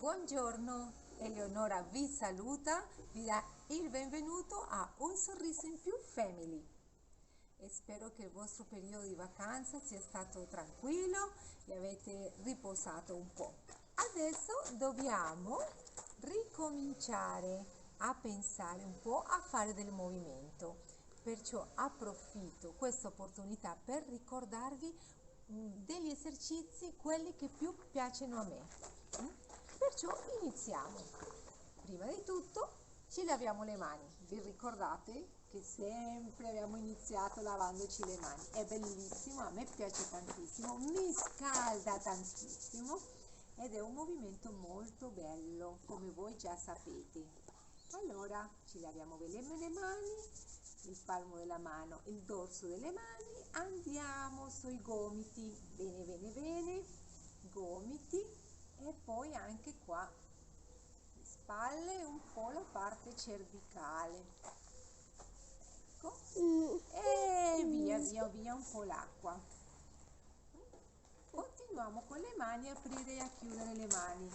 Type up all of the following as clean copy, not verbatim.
Buongiorno, Eleonora vi saluta, vi dà il benvenuto a Un sorriso in più Family e spero che il vostro periodo di vacanza sia stato tranquillo e avete riposato un po'. Adesso dobbiamo ricominciare a pensare un po' a fare del movimento, perciò approfitto questa opportunità per ricordarvi degli esercizi, quelli che più piacciono a me. Perciò iniziamo. Prima di tutto ci laviamo le mani. Vi ricordate che sempre abbiamo iniziato lavandoci le mani? È bellissimo, a me piace tantissimo, mi scalda tantissimo ed è un movimento molto bello, come voi già sapete. Allora ci laviamo bene le mani, il palmo della mano, il dorso delle mani, andiamo sui gomiti, bene bene bene, gomiti. E poi anche qua le spalle, un po' la parte cervicale, ecco, e via via via un po' l'acqua. Continuiamo con le mani, aprire e a chiudere le mani,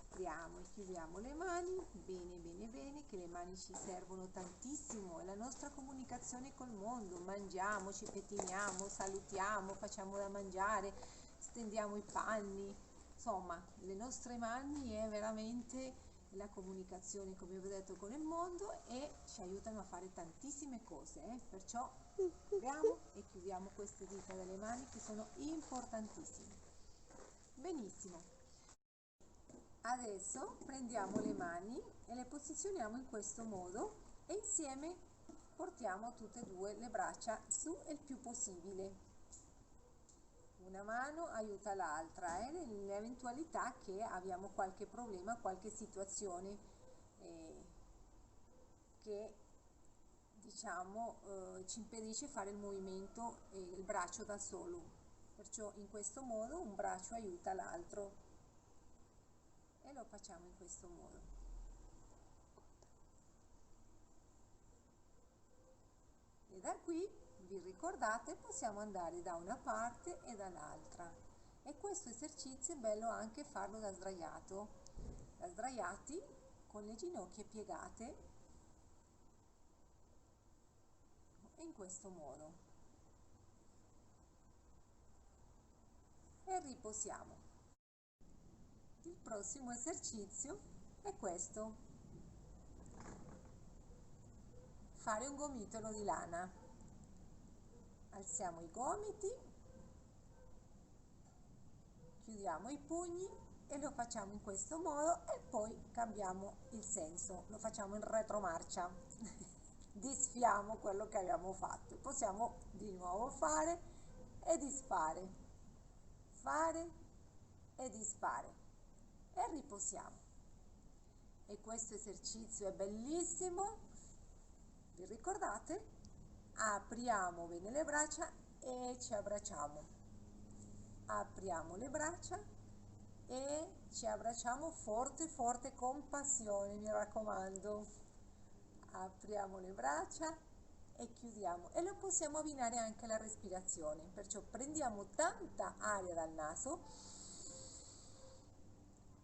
apriamo e chiudiamo le mani, bene bene bene, che le mani ci servono tantissimo, è la nostra comunicazione col mondo, mangiamo, ci pettiniamo, salutiamo, facciamo da mangiare, stendiamo i panni. Insomma, le nostre mani è veramente la comunicazione, come vi ho detto, con il mondo e ci aiutano a fare tantissime cose, perciò apriamo e chiudiamo queste dita delle mani che sono importantissime. Benissimo. Adesso prendiamo le mani e le posizioniamo in questo modo e insieme portiamo tutte e due le braccia su il più possibile. Una mano aiuta l'altra nell'eventualità che abbiamo qualche problema, qualche situazione che diciamo ci impedisce fare il movimento il braccio da solo. Perciò in questo modo un braccio aiuta l'altro e lo facciamo in questo modo. E da qui, vi ricordate, possiamo andare da una parte e dall'altra. E questo esercizio è bello anche farlo da sdraiati con le ginocchia piegate in questo modo. E riposiamo. Il prossimo esercizio è questo. Fare un gomitolo di lana. Alziamo i gomiti, chiudiamo i pugni e lo facciamo in questo modo e poi cambiamo il senso, lo facciamo in retromarcia. Disfiamo quello che abbiamo fatto. Possiamo di nuovo fare e disfare, fare e disfare e riposiamo. E questo esercizio è bellissimo, vi ricordate? Apriamo bene le braccia e ci abbracciamo, apriamo le braccia e ci abbracciamo forte forte con passione, mi raccomando. Apriamo le braccia e chiudiamo e lo possiamo abbinare anche alla respirazione, perciò prendiamo tanta aria dal naso,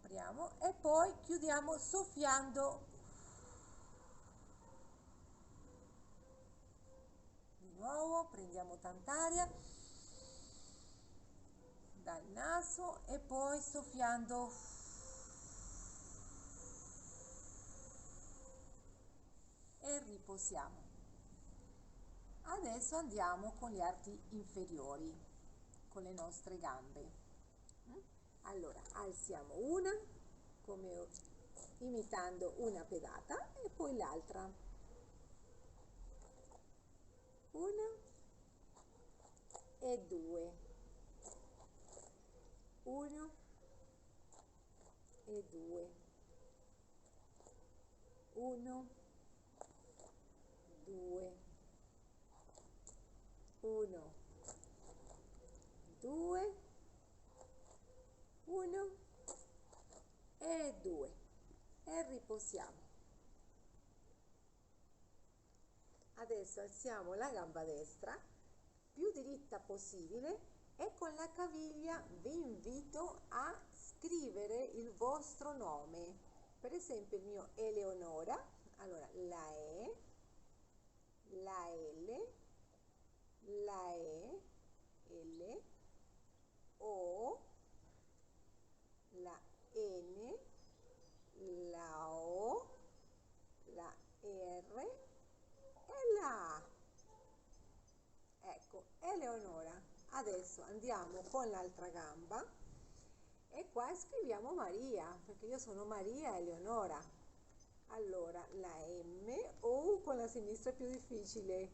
apriamo e poi chiudiamo soffiando. Di nuovo prendiamo tanta aria dal naso e poi soffiando. E riposiamo. Adesso andiamo con gli arti inferiori, con le nostre gambe. Allora, alziamo una, come imitando una pedata, e poi l'altra. Una e due. Uno e due. Uno, due. Uno, due. Uno e due. E riposiamo. Adesso alziamo la gamba destra più diritta possibile e con la caviglia vi invito a scrivere il vostro nome. Per esempio il mio è Eleonora, allora la E, la L, la E, L, O, la N, la O, la R e la A. Ecco, Eleonora. Adesso andiamo con l'altra gamba e qua scriviamo Maria, perché io sono Maria Eleonora. Allora, la M, con la sinistra è più difficile,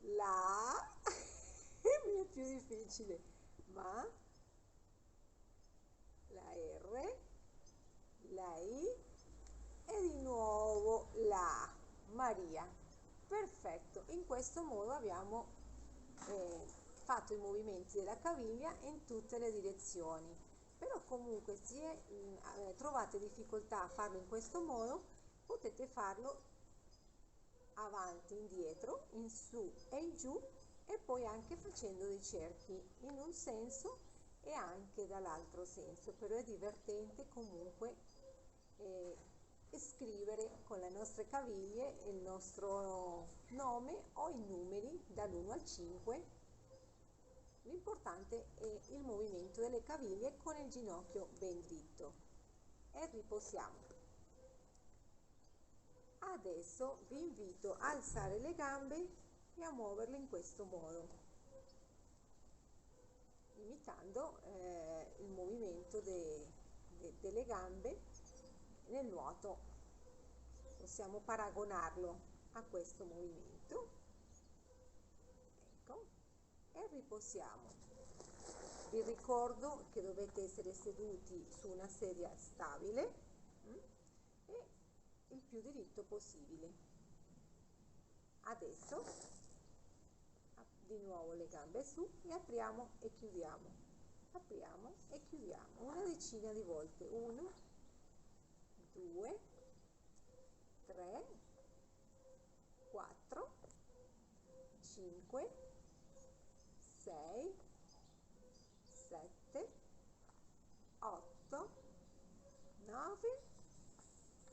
la A è più difficile, ma la R, la I e di nuovo la A, Maria. Perfetto, in questo modo abbiamo fatto i movimenti della caviglia in tutte le direzioni. Però comunque se trovate difficoltà a farlo in questo modo, potete farlo avanti, indietro, in su e in giù, e poi anche facendo dei cerchi in un senso e anche dall'altro senso. Però è divertente comunque scrivere con le nostre caviglie il nostro nome o i numeri dall'1 al 5. L'importante è il movimento delle caviglie con il ginocchio ben dritto. E riposiamo. Adesso vi invito a alzare le gambe e a muoverle in questo modo, imitando il movimento delle gambe nel nuoto. Possiamo paragonarlo a questo movimento. Ecco, e riposiamo. Vi ricordo che dovete essere seduti su una sedia stabile e il più diritto possibile. Adesso di nuovo le gambe su e apriamo e chiudiamo, apriamo e chiudiamo una decina di volte. 1, 2, 3, 4, 5, 6, 7, 8, 9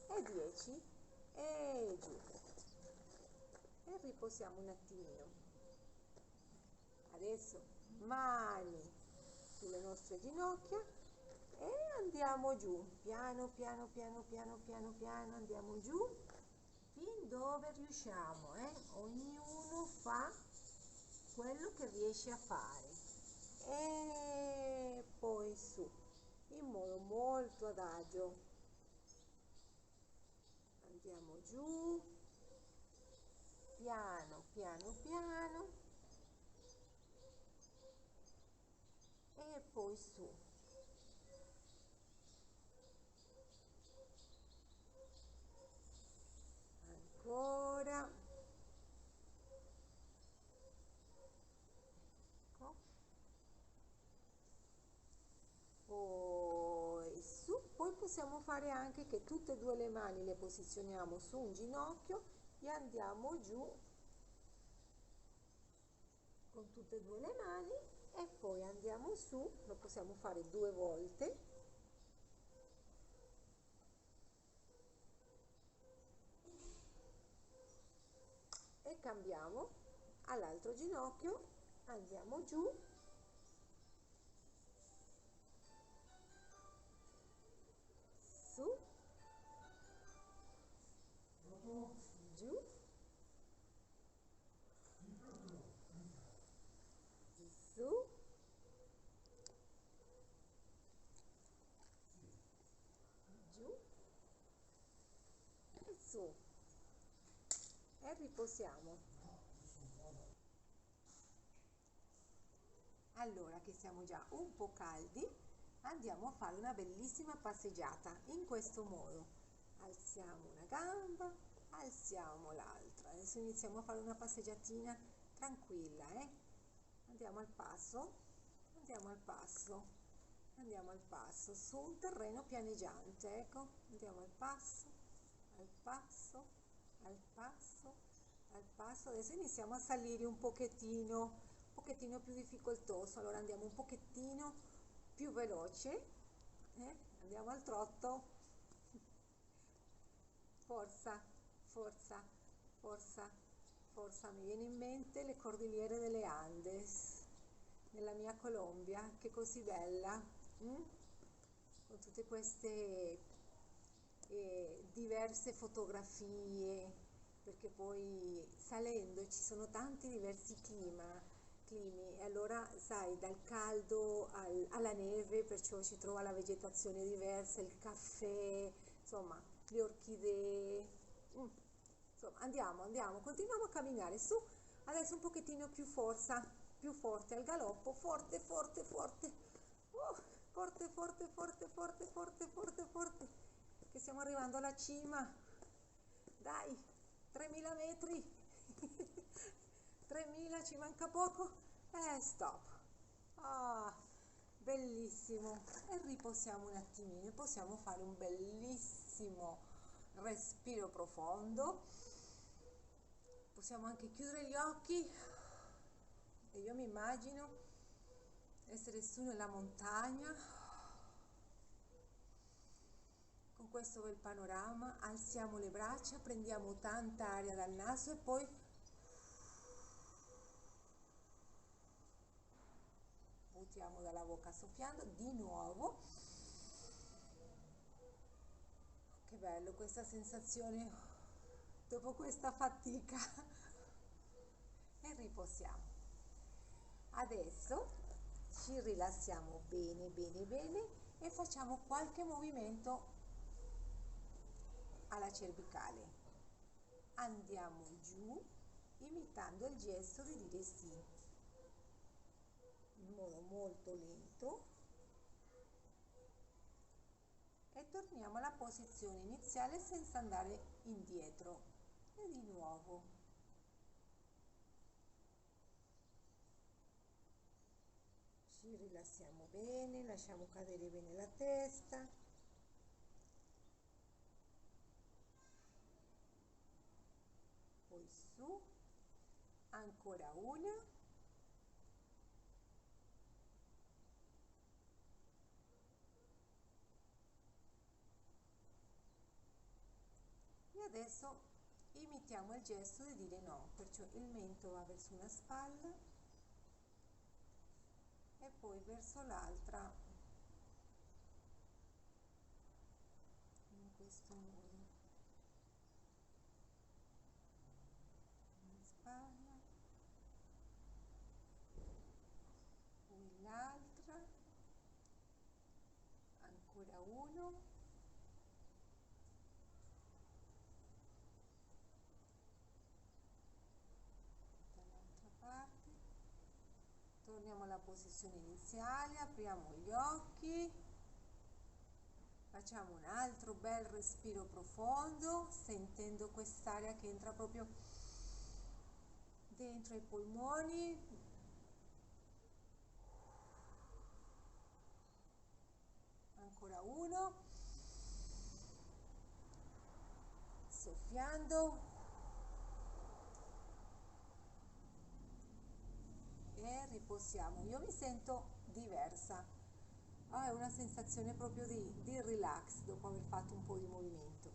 e 10 e giù. E riposiamo un attimino. Adesso mani sulle nostre ginocchia e andiamo giù, piano piano piano piano piano piano, andiamo giù fin dove riusciamo, ognuno fa quello che riesce a fare e poi su, in modo molto adagio. Andiamo giù, piano piano piano e poi su. Ancora. Ecco. Poi su. Poi possiamo fare anche che tutte e due le mani le posizioniamo su un ginocchio e andiamo giù con tutte e due le mani e poi andiamo su, lo possiamo fare 2 volte. E cambiamo all'altro ginocchio, andiamo giù, su, giù, su, giù e su. E riposiamo. Allora che siamo già un po' caldi, andiamo a fare una bellissima passeggiata in questo modo. Alziamo una gamba, alziamo l'altra. Adesso iniziamo a fare una passeggiatina tranquilla, Andiamo al passo, andiamo al passo, andiamo al passo, su un terreno pianeggiante, ecco, andiamo al passo, al passo, al passo, al passo. Adesso iniziamo a salire un pochettino più difficoltoso, allora andiamo un pochettino più veloce, Andiamo al trotto. Forza, forza, forza, forza. Mi viene in mente le cordilliere delle Andes, nella mia Colombia, che è così bella, con tutte queste diverse fotografie, perché poi salendo ci sono tanti diversi climi, e allora sai, dal caldo alla neve, perciò si trova la vegetazione diversa, il caffè, insomma, le orchidee. Insomma, andiamo, continuiamo a camminare su, adesso un pochettino più forza, più forte al galoppo, forte, forte, forte, forte, forte, forte, forte, forte, forte, forte, che stiamo arrivando alla cima, dai, 3000 metri, 3000, ci manca poco, stop, bellissimo, e riposiamo un attimino, possiamo fare un bellissimo respiro profondo, possiamo anche chiudere gli occhi e io mi immagino essere su nella montagna con questo bel panorama, alziamo le braccia, prendiamo tanta aria dal naso e poi buttiamo dalla bocca soffiando di nuovo. Che bello questa sensazione dopo questa fatica. E riposiamo. Adesso ci rilassiamo bene bene bene e facciamo qualche movimento alla cervicale. Andiamo giù imitando il gesto di dire sì, in modo molto lento, e torniamo alla posizione iniziale senza andare indietro. E di nuovo. Ci rilassiamo bene, lasciamo cadere bene la testa. Poi su, ancora una. E adesso imitiamo il gesto di dire no, perciò il mento va verso una spalla e poi verso l'altra, in questo modo. Una spalla, poi l'altra, ancora uno, dall'altra parte, torniamo alla posizione iniziale, apriamo gli occhi, facciamo un altro bel respiro profondo, sentendo quest'aria che entra proprio dentro i polmoni. Ancora uno, soffiando e riposiamo. Io mi sento diversa, è una sensazione proprio di relax dopo aver fatto un po' di movimento.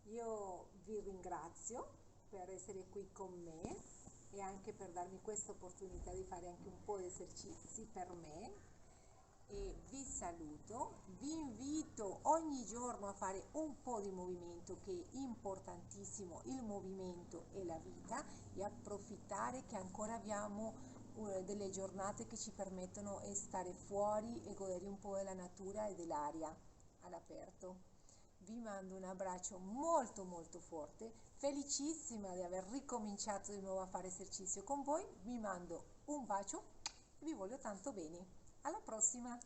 Io vi ringrazio per essere qui con me e anche per darmi questa opportunità di fare anche un po' di esercizi per me. E vi saluto, vi invito ogni giorno a fare un po' di movimento, che è importantissimo, il movimento è la vita, e approfittare che ancora abbiamo delle giornate che ci permettono di stare fuori e godere un po' della natura e dell'aria all'aperto. Vi mando un abbraccio molto molto forte, felicissima di aver ricominciato di nuovo a fare esercizio con voi, vi mando un bacio e vi voglio tanto bene. Alla prossima!